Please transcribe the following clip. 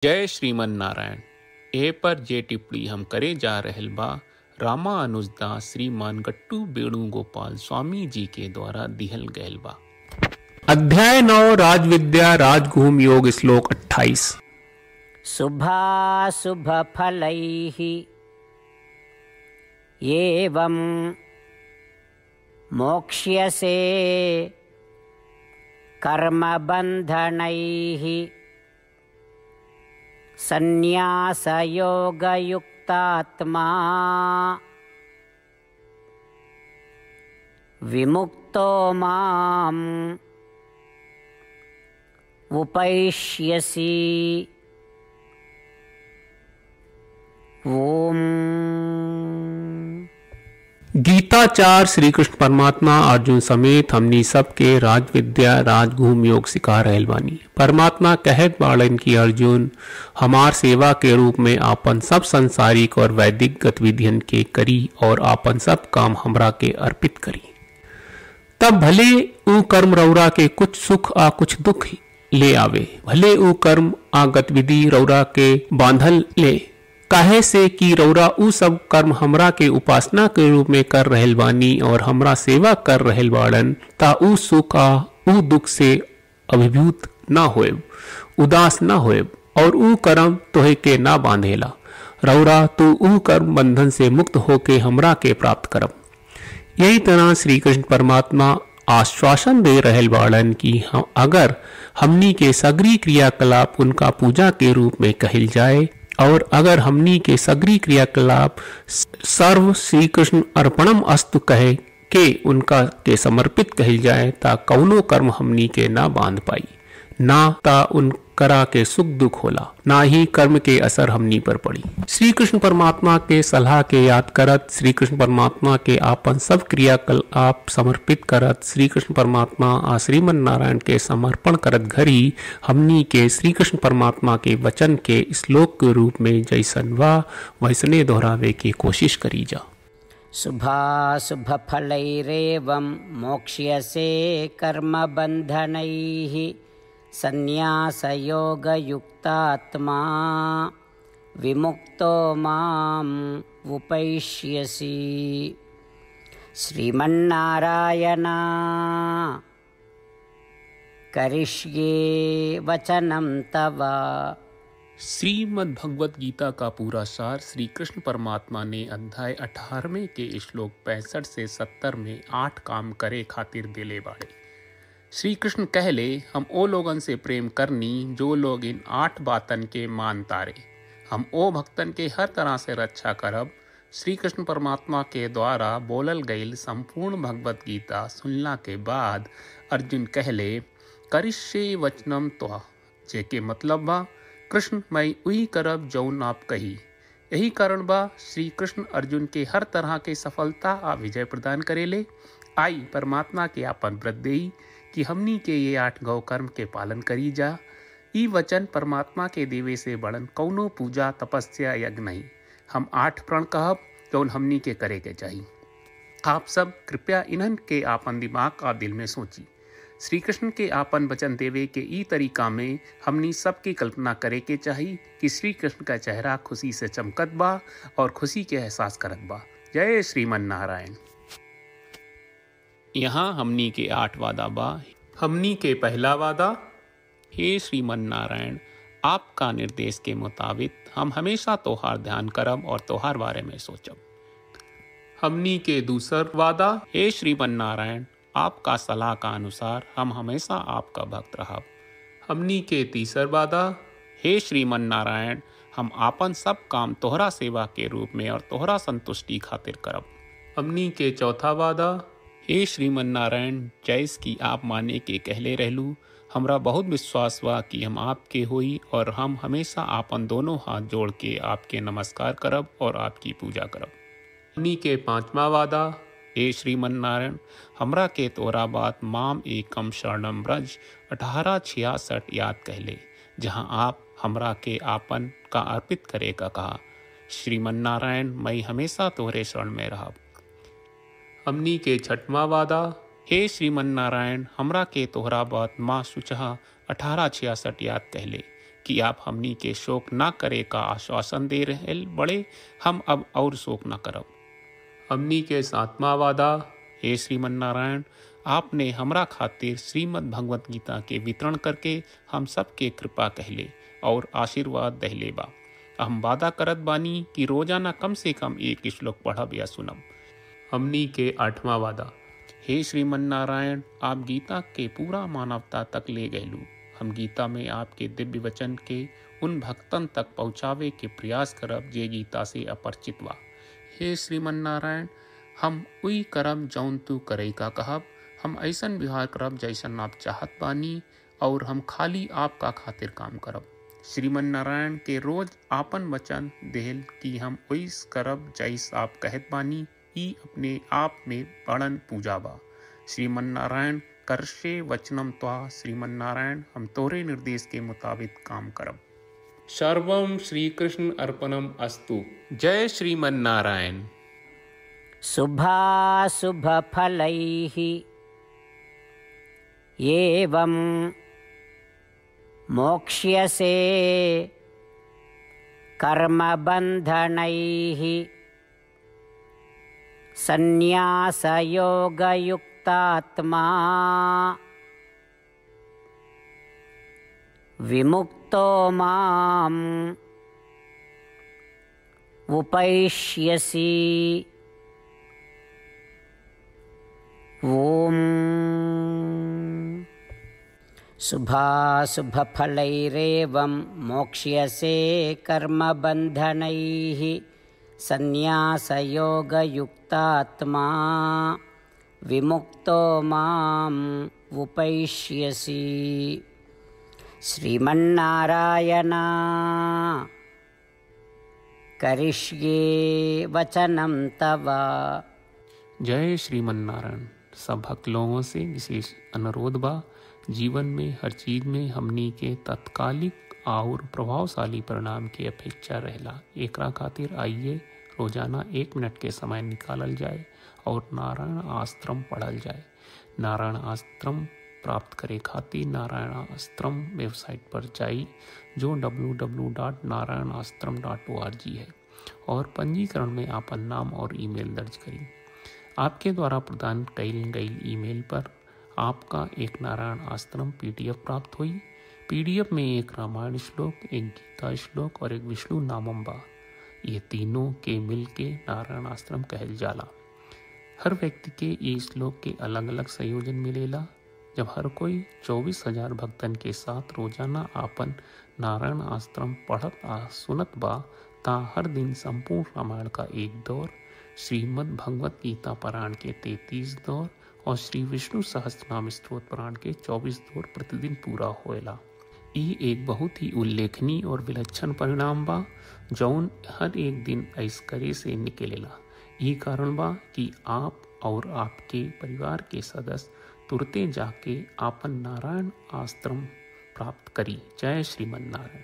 जय श्रीमन नारायण। ए पर जे टिप्पणी हम करे जा रहल बा रामा अनुजदास श्रीमान गट्टू वेणुगोपाल स्वामी जी के द्वारा दिहल गयल बा। अध्याय 9 राजविद्या राजगुह्य योग श्लोक 28। शुभाशुभ फलैः एवं मोक्ष्यसे कर्मबन्धनैः संन्यासयोगयुक्तात्मा विमुक्तो माम् उपैष्यसि। ओम। गीताचार्य श्री कृष्ण परमात्मा अर्जुन समेत हमनी सबके राजविद्या राजगुह्य योग सिखा रहल बानी। परमात्मा कहत बाड़न की अर्जुन हमार सेवा के रूप में आपन सब संसारिक और वैदिक गतिविधियन के करी और आपन सब काम हमरा के अर्पित करी। तब भले ऊ कर्म रौरा के कुछ सुख आ कुछ दुख ले आवे, भले ऊ कर्म आ गतिविधि रौरा के बांधल ले, काहे से कि रौरा ऊ सब कर्म हमरा के उपासना के रूप में कर रहल बानी और हमरा सेवा कर रहल बाड़न, ता ऊ सुख आ ऊ दुख से अभिभूत ना होएब, उदास ना होएब और ऊ कर्म तोहे के ना बांधेला। रौरा तो ऊ कर्म बंधन से मुक्त होके हमरा के प्राप्त करब। यही तरह श्री कृष्ण परमात्मा आश्वासन दे रहल बाड़न कि अगर हमनी के सगरी क्रियाकलाप उनका पूजा के रूप में कहल जाए और अगर हमनी के सगरी क्रियाकलाप सर्व श्री कृष्ण अर्पणम अस्तु कहे के उनका के समर्पित कहल जाए ता कौनो कर्म हमनी के ना बांध पाई, ना ता उनकरा के सुख दुख होला, ना ही कर्म के असर हमनी पर पड़ी। श्री कृष्ण परमात्मा के सलाह के याद करत, श्री कृष्ण परमात्मा के आपन सब क्रियाकलाप समर्पित करत, श्री कृष्ण परमात्मा आ श्रीमन नारायण के समर्पण करत घरी हमनी के श्री कृष्ण परमात्मा के वचन के श्लोक के रूप में जैसन वा वैसने दोहरावे की कोशिश करी जा। शुभाशुभ फलैरेवं मोक्ष्यसे कर्मबन्धनैः संन्यासयोगयुक्तात्मा विमुक्तो माम् उपैष्यसि। श्रीमन्नारायण करिष्ये वचनं तव। श्रीमद् भगवत गीता का पूरा सार श्री कृष्ण परमात्मा ने अध्याय 18वें के श्लोक 65 से 70 में 8 काम करे खातिर दिले बाड़े। श्री कृष्ण कहले हम ओ लोगन से प्रेम करनी जो लोग इन 8 बातन के मान तारे, हम ओ भक्तन के हर तरह से रक्षा करब। श्री कृष्ण परमात्मा के द्वारा बोलल गईल संपूर्ण भगवत गीता सुनला के बाद अर्जुन कहले करिष्ये वचनम त्वा, जेके मतलब बा कृष्ण मैं उही करब जौन आप कही। यही कारण बा श्री कृष्ण अर्जुन के हर तरह के सफलता आ विजय प्रदान करेले। आई परमात्मा के आपन व्रत देई कि हमनी के ये 8 गौ कर्म के पालन करी जा। ई वचन परमात्मा के देवे से बड़न कौनो पूजा तपस्या यज्ञ नहीं। हम 8 प्रण कहब जौन हमनी के करे के चाहिए। आप सब कृपया इन्हन के आपन दिमाग और दिल में सोची। श्री कृष्ण के आपन वचन देवे के ई तरीका में हमनी सबकी कल्पना करे के चाहिए कि श्री कृष्ण का चेहरा खुशी से चमकत बा और खुशी के एहसास करत बा। जय श्रीमन नारायण। यहाँ हमनी के 8 वादा बा। हमनी के पहला वादा, हे श्रीमन नारायण आपका निर्देश के मुताबिक हम हमेशा तोहार ध्यान करब और तोहार बारे में सोचब। हमनी के दूसर वादा, हे श्रीमन नारायण आपका सलाह का अनुसार हम हमेशा आपका भक्त रहब। हमनी के तीसर वादा, हे श्रीमन नारायण हम आपन सब काम तोहरा सेवा के रूप में और तोहरा संतुष्टि खातिर करब। हमनी के चौथा वादा, हे श्रीमन नारायण जैस की आप माने के कहले रहलू, हमरा बहुत विश्वास बा कि हम आपके होई और हम हमेशा आपन दोनों हाथ जोड़ के आपके नमस्कार करब और आपकी पूजा करब। हमनी के पांचवा वादा, हे श्रीमन नारायण हमरा के तोरा बात माम एकम शरणम ब्रज 1866 याद कहले, जहां आप हमरा के आपन का अर्पित करे का कहा। श्रीमन नारायण मैं हमेशा तोहरे शरण में रहब। हमनी के छठवां वादा, हे श्रीमन नारायण हमरा के तोहरा बात माँ सुचहा 1866 याद कहले कि आप हमनी के शोक न करे का आश्वासन दे रहे बड़े, हम अब और शोक न करब। हमनी के सातवां वादा, हे श्रीमन नारायण, आपने हमरा खातिर श्रीमद् भगवत गीता के वितरण करके हम सबके कृपा कहले और आशीर्वाद दहले बा। हम वादा करत बानी कि रोजाना कम से कम एक श्लोक पढ़ब या सुनब। हमनी के आठवां वादा, हे श्रीमन नारायण, आप गीता के पूरा मानवता तक ले गयलू। हम गीता में आपके दिव्य वचन के उन भक्तन तक पहुँचावे के प्रयास करब जे गीता से अपरिचित बा। हे श्रीमन नारायण, हम उई करब जौन तू करे का कहब। हम ऐसन व्यवहार करब जैसन आप चाहत बानी और हम खाली आपका खातिर काम करब। श्रीमन नारायण के रोज आपन वचन देहल कि हम ओइस करब जैस आप कहत बानी, ई अपने आप में बड़न पूजा बा। श्रीमन नारायण, करशे वचनम त्वा। श्रीमन नारायण, हम तोरे निर्देश के मुताबिक काम करब। सर्वम श्री कृष्ण अर्पणम अस्तु। जय श्रीमन नारायण। शुभाशुभ फलैः एवं मोक्ष्यसे कर्मबन्धनैः संन्यासयोगयुक्तात्मा विमुक्तो माम् उपैष्यसि। ओम शुभाशुभफलैरेवं मोक्ष्यसे कर्मबन्धनैः संन्यासयोगयुक्तात्मा विमुक्तो माम् उपैष्यसि। श्रीमन्नारायण करिष्ये वचनं तव। जय श्रीमन नारायण। सब भक्त लोगों से विशेष अनुरोध बा, जीवन में हर चीज में हमनी के तत्कालिक और प्रभावशाली परिणाम की अपेक्षा रहला। एकरा खातिर आइए रोजाना 1 मिनट के समय निकालल जाए और नारायण आश्रम पढ़ल जाए। नारायण आश्रम प्राप्त करे खातिर नारायण आश्रम वेबसाइट पर जाई, जो www.narayanashram.org है, और पंजीकरण में आपन नाम और ईमेल दर्ज करी। आपके द्वारा प्रदान कईल गई ईमेल पर आपका एक नारायण आश्रम PDF प्राप्त हुई। PDF में एक रामायण श्लोक, एक गीता श्लोक और एक विष्णु नामम बा। ये तीनों के मिल के नारायण आश्रम कहल जाला। हर व्यक्ति के ये श्लोक के अलग अलग संयोजन मिलेला। जब हर कोई 24,000 भक्तन के साथ रोजाना आपन नारायण आश्रम पढ़त आ सुनत बा, ता हर दिन संपूर्ण रामायण का एक दौर, श्रीमद् भगवत गीता पारायण के 33 दौर और श्री विष्णु सहस्त्रनाम स्तोत्र पारायण के 24 दौर प्रतिदिन पूरा होएला। ई एक बहुत ही उल्लेखनीय और विलक्षण परिणाम बा, जौन हर एक दिन ऐस करे से निकलेला। ई कारण बा कि आप और आपके परिवार के सदस्य तुरते जाके आपन नारायण आश्रम प्राप्त करी। जय श्रीमन नारायण।